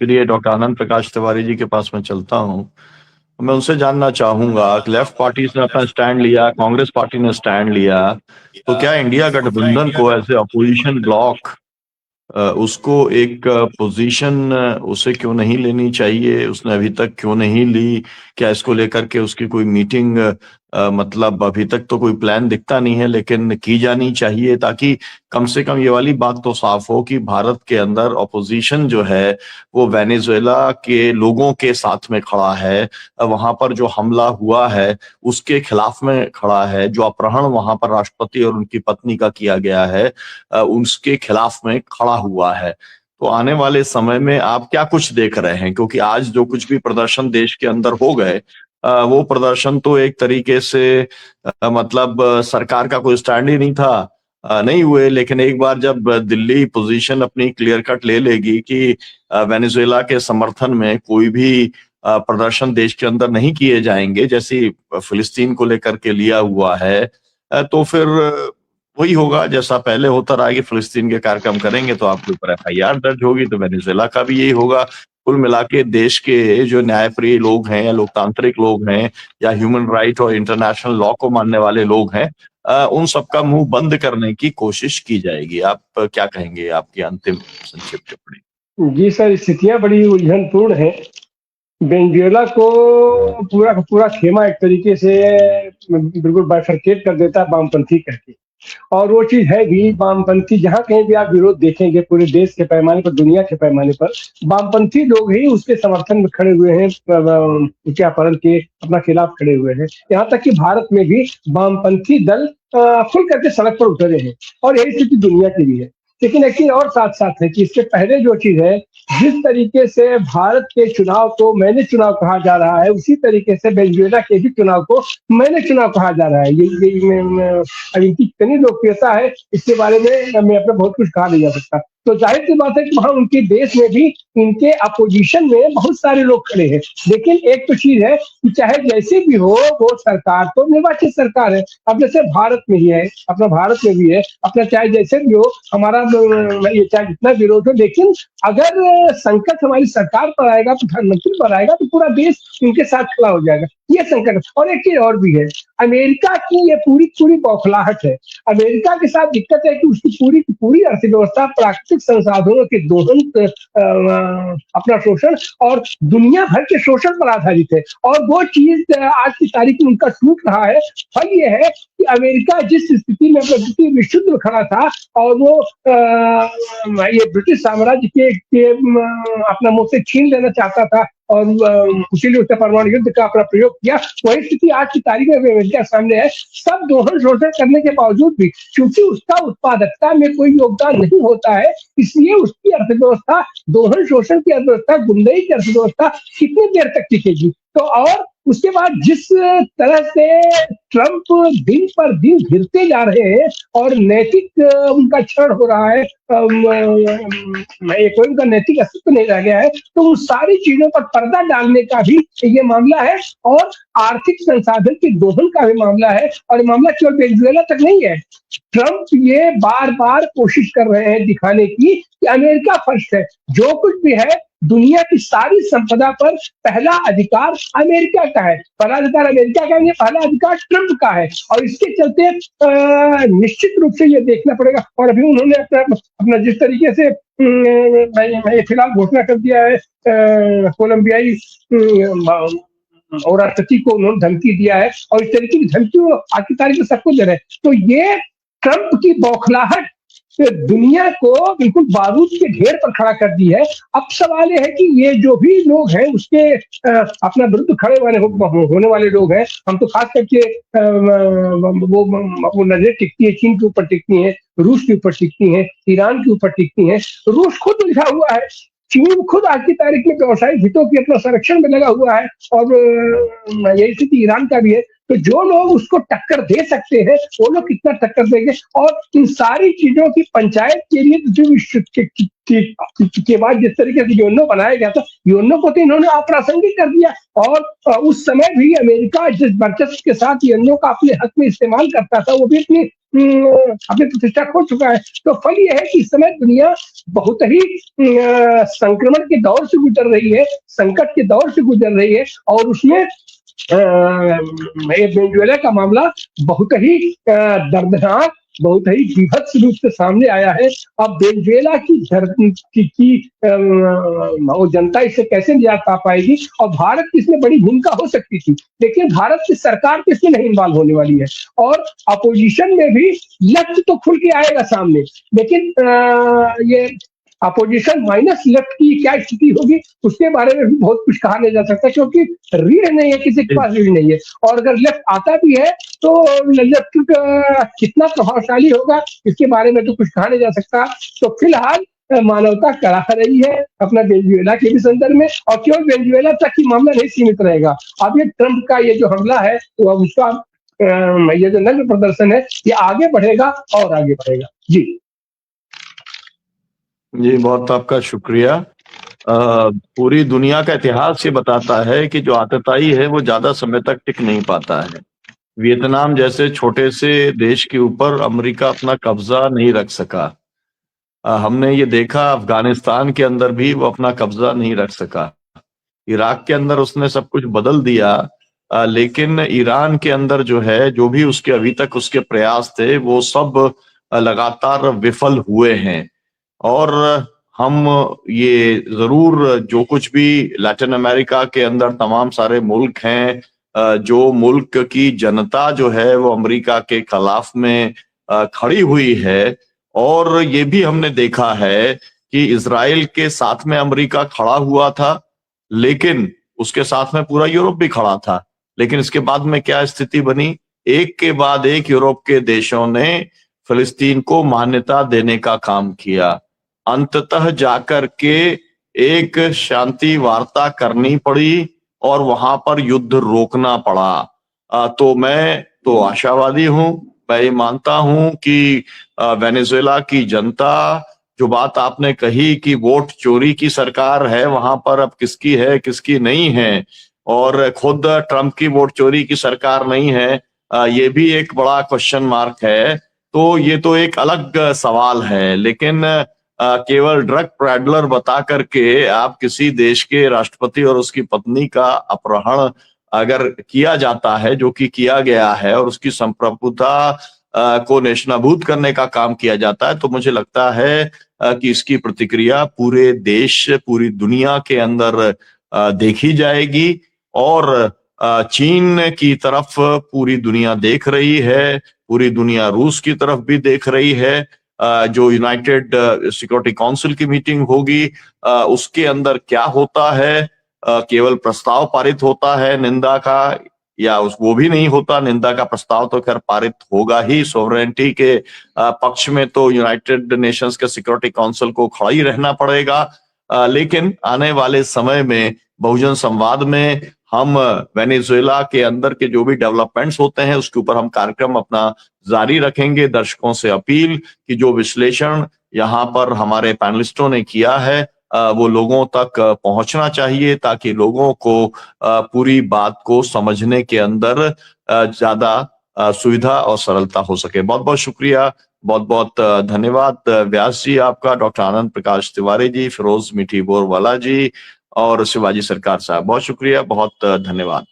के लिए डॉक्टर आनंद प्रकाश तिवारी जी के पास मैं चलता हूँ। मैं उनसे जानना चाहूंगा कि लेफ्ट पार्टीज ने अपना स्टैंड लिया, कांग्रेस पार्टी ने स्टैंड लिया, तो क्या इंडिया गठबंधन को एज ए अपोजिशन ब्लॉक उसको एक पोजीशन उसे क्यों नहीं लेनी चाहिए? उसने अभी तक क्यों नहीं ली? क्या इसको लेकर के उसकी कोई मीटिंग मतलब अभी तक तो कोई प्लान दिखता नहीं है, लेकिन की जानी चाहिए, ताकि कम से कम ये वाली बात तो साफ हो कि भारत के अंदर ऑपोजिशन जो है वो वेनेजुएला के लोगों के साथ में खड़ा है, वहां पर जो हमला हुआ है उसके खिलाफ में खड़ा है, जो अपहरण वहां पर राष्ट्रपति और उनकी पत्नी का किया गया है उसके खिलाफ में खड़ा हुआ है। तो आने वाले समय में आप क्या कुछ देख रहे हैं? क्योंकि आज जो कुछ भी प्रदर्शन देश के अंदर हो गए वो प्रदर्शन तो एक तरीके से मतलब सरकार का कोई स्टैंड ही नहीं था, नहीं हुए। लेकिन एक बार जब दिल्ली पोजीशन अपनी क्लियर कट ले लेगी कि वेनेजुएला के समर्थन में कोई भी प्रदर्शन देश के अंदर नहीं किए जाएंगे, जैसे फिलिस्तीन को लेकर के लिया हुआ है, तो फिर वही होगा जैसा पहले होता रहा कि फिलिस्तीन के कार्यक्रम करेंगे तो आपके ऊपर एफआईआर दर्ज होगी, तो वेनेजुएला का भी यही होगा। कुल मिला के देश के जो न्यायप्रिय लोग हैं या लोकतांत्रिक लोग हैं या ह्यूमन राइट और इंटरनेशनल लॉ को मानने वाले लोग हैं, उन सबका मुंह बंद करने की कोशिश की जाएगी। आप क्या कहेंगे? आपकी अंतिम संक्षिप्त टिप्पणी। जी सर, स्थितियां बड़ी उलझनपूर्ण है। वेनेजुएला को पूरा का पूरा खेमा एक तरीके से बिल्कुल बाइफरकेट कर देता है वामपंथी करके, और वो चीज है भी। वामपंथी जहां कहीं भी आप विरोध देखेंगे पूरे देश के पैमाने पर, दुनिया के पैमाने पर, वामपंथी लोग ही उसके समर्थन में खड़े हुए हैं, उसके अपहरण के अपना खिलाफ खड़े हुए हैं। यहाँ तक कि भारत में भी वामपंथी दल खुल करके सड़क पर उतरे हैं, और यही स्थिति दुनिया की भी है। लेकिन एक चीज और साथ साथ है कि इससे पहले जो चीज है, जिस तरीके से भारत के चुनाव को मैंने चुनाव कहा जा रहा है, उसी तरीके से वेनेजुएला के भी चुनाव को मैंने चुनाव कहा जा रहा है। ये अब इनकी कितनी लोकप्रियता है, इसके बारे में मैं अपना बहुत कुछ कहा नहीं जा सकता। तो जाहिर सी बात है कि वहां उनके देश में भी इनके अपोजिशन में बहुत सारे लोग खड़े हैं। लेकिन एक तो चीज है कि चाहे जैसे भी हो, वो सरकार तो निर्वाचित सरकार है। अब जैसे भारत में ही है, अपना भारत में भी है अपना, चाहे जैसे भी हो, हमारा ये चाहे जितना विरोध हो, लेकिन अगर संकट हमारी सरकार पर आएगा, प्रधानमंत्री पर आएगा, तो पूरा देश उनके साथ खड़ा हो जाएगा। ये संकट। और एक चीज और भी है, अमेरिका की ये पूरी बौखलाहट है। अमेरिका के साथ दिक्कत है कि उसकी पूरी अर्थव्यवस्था प्राकृतिक संसाधनों के दोहन, अपना शोषण और दुनिया भर के शोषण पर आधारित है। और वो चीज आज की तारीख में उनका टूट रहा है। फल ये है कि अमेरिका जिस स्थिति में द्वितीय विश्व युद्ध में खड़ा था, और वो ये ब्रिटिश साम्राज्य के अपना मुंह से छीन लेना चाहता था, और इसीलिए उसने परमाणु युद्ध का अपना प्रयोग किया, वही स्थिति आज की तारीख में अमेरिका सामने है। सब दोहन शोषण करने के बावजूद भी, क्योंकि उसका उत्पादकता में कोई योगदान नहीं होता है, इसलिए उसकी अर्थव्यवस्था, दोहन शोषण की अर्थव्यवस्था, गुंडई की अर्थव्यवस्था कितनी देर तक टिकेगी? तो और उसके बाद जिस तरह से ट्रंप दिन पर दिन गिरते जा रहे हैं और नैतिक उनका क्षरण हो रहा है, कोई उनका नैतिक अस्तित्व नहीं रह गया है, तो उन सारी चीजों पर पर्दा डालने का भी ये मामला है, और आर्थिक संसाधन के दोहन का भी मामला है। और मामला केवल वेनेजुएला तक नहीं है। ट्रंप ये बार बार कोशिश कर रहे हैं दिखाने की कि अमेरिका फर्स्ट है। जो कुछ भी है, दुनिया की सारी संपदा पर पहला अधिकार अमेरिका का है, पहला अधिकार अमेरिका का है, पहला अधिकार ट्रंप का है। और इसके चलते निश्चित रूप से ये देखना पड़ेगा। और अभी उन्होंने अपना जिस तरीके से फिलहाल घोषणा कर दिया है, कोलंबियाई और राष्ट्रपति को उन्होंने धमकी दिया है, और इस तरीके की धमकी वो आज की तारीख में सबको दे रहे हैं। तो ये ट्रंप की बौखलाहट दुनिया को बिल्कुल बारूद के ढेर पर खड़ा कर दी है। अब सवाल यह है कि ये जो भी लोग हैं उसके अपना विरुद्ध खड़े होने वाले लोग हैं, हम तो खास करके वो नजर टिकती है, चीन के ऊपर टिकती है, रूस के ऊपर टिकती है, ईरान के ऊपर टिकती है। रूस खुद उलझा हुआ है, चीन खुद आज की तारीख में व्यवसायिक हितों की अपना संरक्षण में लगा हुआ है, और यही स्थिति ईरान का भी है। तो जो लोग उसको टक्कर दे सकते हैं, वो लोग कितना टक्कर देंगे? और इन सारी चीजों की पंचायत के लिए जो के बाद जिस तरीके से योजना बनाया गया था, यूएनओ को तो इन्होंने अप्रासंगिक कर दिया। और उस समय भी अमेरिका जिस वर्चस्व के साथ यूएनओ का अपने हक में इस्तेमाल करता था, वो भी अपनी प्रतिष्ठा खो चुका है। तो फल यह है कि इस समय दुनिया बहुत ही संक्रमण के दौर से गुजर रही है, संकट के दौर से गुजर रही है, और उसमें वेनेजुएला का मामला बहुत ही दर्दनाक, बहुत ही बीभत्स रूप से सामने आया है। अब वेनेजुएला की वो जनता इससे कैसे निजात पा पाएगी, और भारत की इसमें बड़ी भूमिका हो सकती थी, लेकिन भारत की सरकार तो इसमें नहीं इन्वॉल्व होने वाली है। और अपोजिशन में भी लेफ्ट तो खुल के आएगा सामने, लेकिन ये अपोजिशन माइनस लेफ्ट की क्या स्थिति होगी उसके बारे में भी बहुत कुछ कहा नहीं जा सकता, क्योंकि रीढ़ नहीं है, किसी के पास रीढ़ नहीं है। और अगर लेफ्ट आता भी है तो लेफ्ट कितना प्रभावशाली होगा इसके बारे में तो कुछ कहा नहीं जा सकता। तो फिलहाल मानवता करा रही है अपना वेनेजुएला के भी संदर्भ में, और क्यों वेनेजुएला तक ही मामला नहीं सीमित रहेगा। अब ये ट्रंप का ये जो हमला है, वो अब उसका ये जो नग्न प्रदर्शन है, ये आगे बढ़ेगा और आगे बढ़ेगा। जी जी, बहुत आपका शुक्रिया। पूरी दुनिया का इतिहास ये बताता है कि जो आतताई है वो ज्यादा समय तक टिक नहीं पाता है। वियतनाम जैसे छोटे से देश के ऊपर अमेरिका अपना कब्जा नहीं रख सका। हमने ये देखा अफगानिस्तान के अंदर भी वो अपना कब्जा नहीं रख सका। इराक के अंदर उसने सब कुछ बदल दिया, लेकिन ईरान के अंदर जो है, जो भी उसके अभी तक उसके प्रयास थे, वो सब लगातार विफल हुए हैं। और हम ये जरूर जो कुछ भी लैटिन अमेरिका के अंदर तमाम सारे मुल्क हैं, जो मुल्क की जनता जो है वो अमेरिका के खिलाफ में खड़ी हुई है, और ये भी हमने देखा है कि इजराइल के साथ में अमेरिका खड़ा हुआ था, लेकिन उसके साथ में पूरा यूरोप भी खड़ा था। लेकिन इसके बाद में क्या स्थिति बनी, एक के बाद एक यूरोप के देशों ने फिलिस्तीन को मान्यता देने का काम किया। अंततः जाकर के एक शांति वार्ता करनी पड़ी और वहां पर युद्ध रोकना पड़ा। तो मैं तो आशावादी हूं, मैं ये मानता हूं कि वेनेजुएला की जनता, जो बात आपने कही कि वोट चोरी की सरकार है, वहां पर अब किसकी है किसकी नहीं है, और खुद ट्रंप की वोट चोरी की सरकार नहीं है, ये भी एक बड़ा क्वेश्चन मार्क है। तो ये तो एक अलग सवाल है, लेकिन केवल ड्रग पैडलर बता करके आप किसी देश के राष्ट्रपति और उसकी पत्नी का अपहरण अगर किया जाता है, जो कि किया गया है, और उसकी संप्रभुता को नेशनाबूद करने का काम किया जाता है, तो मुझे लगता है कि इसकी प्रतिक्रिया पूरे देश, पूरी दुनिया के अंदर देखी जाएगी। और चीन की तरफ पूरी दुनिया देख रही है, पूरी दुनिया रूस की तरफ भी देख रही है। जो यूनाइटेड सिक्योरिटी काउंसिल की मीटिंग होगी, उसके अंदर क्या होता है, केवल प्रस्ताव पारित होता है निंदा का, या वो भी नहीं होता। निंदा का प्रस्ताव तो खैर पारित होगा ही, सोवरेनिटी के पक्ष में तो यूनाइटेड नेशंस के सिक्योरिटी काउंसिल को खड़ा ही रहना पड़ेगा। लेकिन आने वाले समय में बहुजन संवाद में हम वेनेजुएला के अंदर के जो भी डेवलपमेंट्स होते हैं उसके ऊपर हम कार्यक्रम अपना जारी रखेंगे। दर्शकों से अपील कि जो विश्लेषण यहाँ पर हमारे पैनलिस्टों ने किया है वो लोगों तक पहुंचना चाहिए, ताकि लोगों को पूरी बात को समझने के अंदर ज्यादा सुविधा और सरलता हो सके। बहुत बहुत शुक्रिया, बहुत बहुत धन्यवाद व्यास जी आपका, डॉक्टर आनंद प्रकाश तिवारी जी, फिरोज मीठी बोरवाला जी और शिवाजी सरकार साहब, बहुत शुक्रिया, बहुत धन्यवाद।